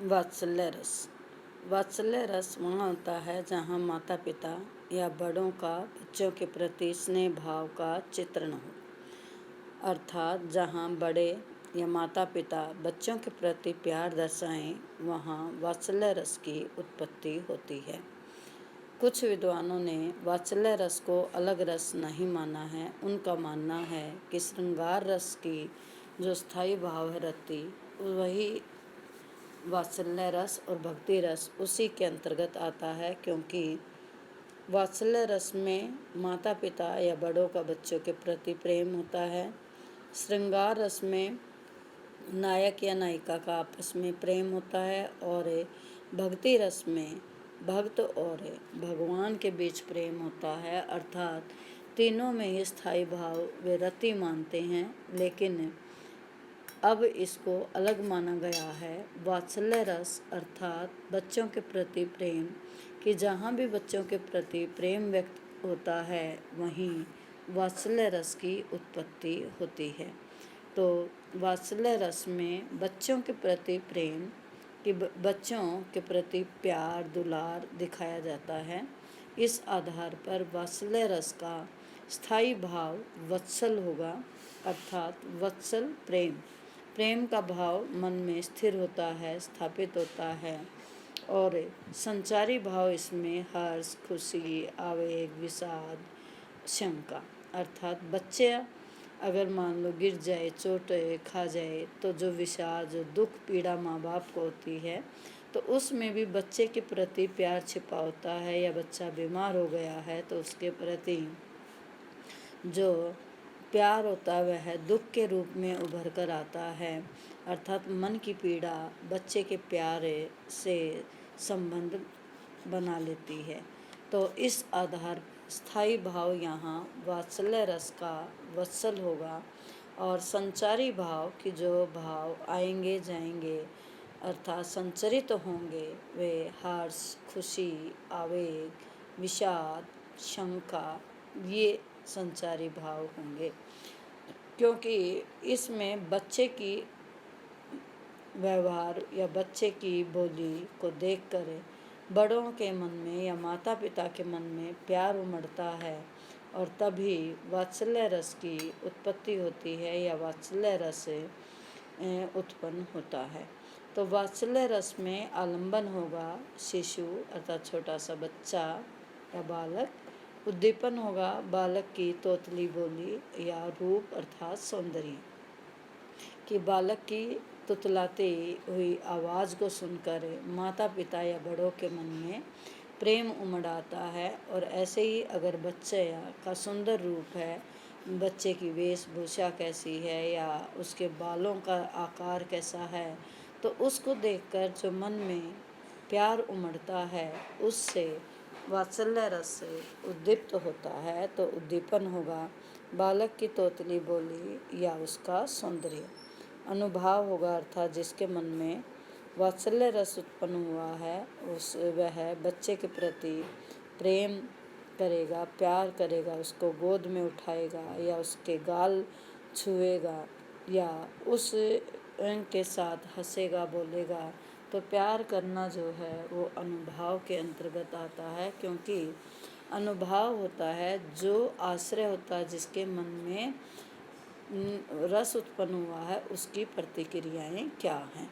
वात्सल्य रस। वात्सल्य रस वहाँ होता है जहाँ माता पिता या बड़ों का बच्चों के प्रति स्नेह भाव का चित्रण हो, अर्थात जहाँ बड़े या माता पिता बच्चों के प्रति प्यार दर्शाएं, वहाँ वात्सल्य रस की उत्पत्ति होती है। कुछ विद्वानों ने वात्सल्य रस को अलग रस नहीं माना है। उनका मानना है कि श्रृंगार रस की जो स्थायी भाव है रति, वही वात्सल्य रस और भक्ति रस उसी के अंतर्गत आता है, क्योंकि वात्सल्य रस में माता पिता या बड़ों का बच्चों के प्रति प्रेम होता है। श्रृंगार रस में नायक या नायिका का आपस में प्रेम होता है और भक्ति रस में भक्त और भगवान के बीच प्रेम होता है। अर्थात तीनों में ही स्थायी भाव वे रति मानते हैं, लेकिन अब इसको अलग माना गया है। वात्सल्य रस अर्थात बच्चों के प्रति प्रेम, कि जहाँ भी बच्चों के प्रति प्रेम व्यक्त होता है वहीं वात्सल्य रस की उत्पत्ति होती है। तो वात्सल्य रस में बच्चों के प्रति प्रेम, कि बच्चों के प्रति प्यार दुलार दिखाया जाता है। इस आधार पर वात्सल्य रस का स्थायी भाव वत्सल होगा, अर्थात वत्सल प्रेम का भाव मन में स्थिर होता है, स्थापित होता है। और संचारी भाव इसमें हर्ष, खुशी, आवेग, विषाद, शंका, अर्थात बच्चे अगर मान लो गिर जाए, चोट खा जाए, तो जो विषाद, जो दुख पीड़ा माँ बाप को होती है, तो उसमें भी बच्चे के प्रति प्यार छिपा होता है। या बच्चा बीमार हो गया है तो उसके प्रति जो प्यार होता है वह दुख के रूप में उभर कर आता है, अर्थात मन की पीड़ा बच्चे के प्यार से संबंध बना लेती है। तो इस आधार स्थायी भाव यहाँ वात्सल्य रस का वत्सल होगा। और संचारी भाव, की जो भाव आएंगे जाएंगे अर्थात संचरित होंगे, वे हर्ष, खुशी, आवेग, विषाद, शंका, ये संचारी भाव होंगे, क्योंकि इसमें बच्चे की व्यवहार या बच्चे की बोली को देखकर बड़ों के मन में या माता पिता के मन में प्यार उमड़ता है, और तभी वात्सल्य रस की उत्पत्ति होती है या वात्सल्य रस उत्पन्न होता है। तो वात्सल्य रस में आलंबन होगा शिशु अर्थात छोटा सा बच्चा या बालक, उद्दीपन होगा बालक की तोतली बोली या रूप अर्थात सौंदर्य, कि बालक की तुतलाती हुई आवाज़ को सुनकर माता पिता या बड़ों के मन में प्रेम उमड़ आता है। और ऐसे ही अगर बच्चे का सुंदर रूप है, बच्चे की वेशभूषा कैसी है या उसके बालों का आकार कैसा है, तो उसको देखकर जो मन में प्यार उमड़ता है उससे वात्सल्य रस से उद्दीप्त होता है। तो उद्दीपन होगा बालक की तोतली बोली या उसका सौंदर्य। अनुभाव होगा अर्थात जिसके मन में वात्सल्य रस उत्पन्न हुआ है वह बच्चे के प्रति प्रेम करेगा, प्यार करेगा, उसको गोद में उठाएगा या उसके गाल छुएगा या उस के साथ हंसेगा, बोलेगा। तो प्यार करना जो है वो अनुभाव के अंतर्गत आता है, क्योंकि अनुभाव होता है जो आश्रय होता है, जिसके मन में रस उत्पन्न हुआ है उसकी प्रतिक्रियाएं क्या हैं।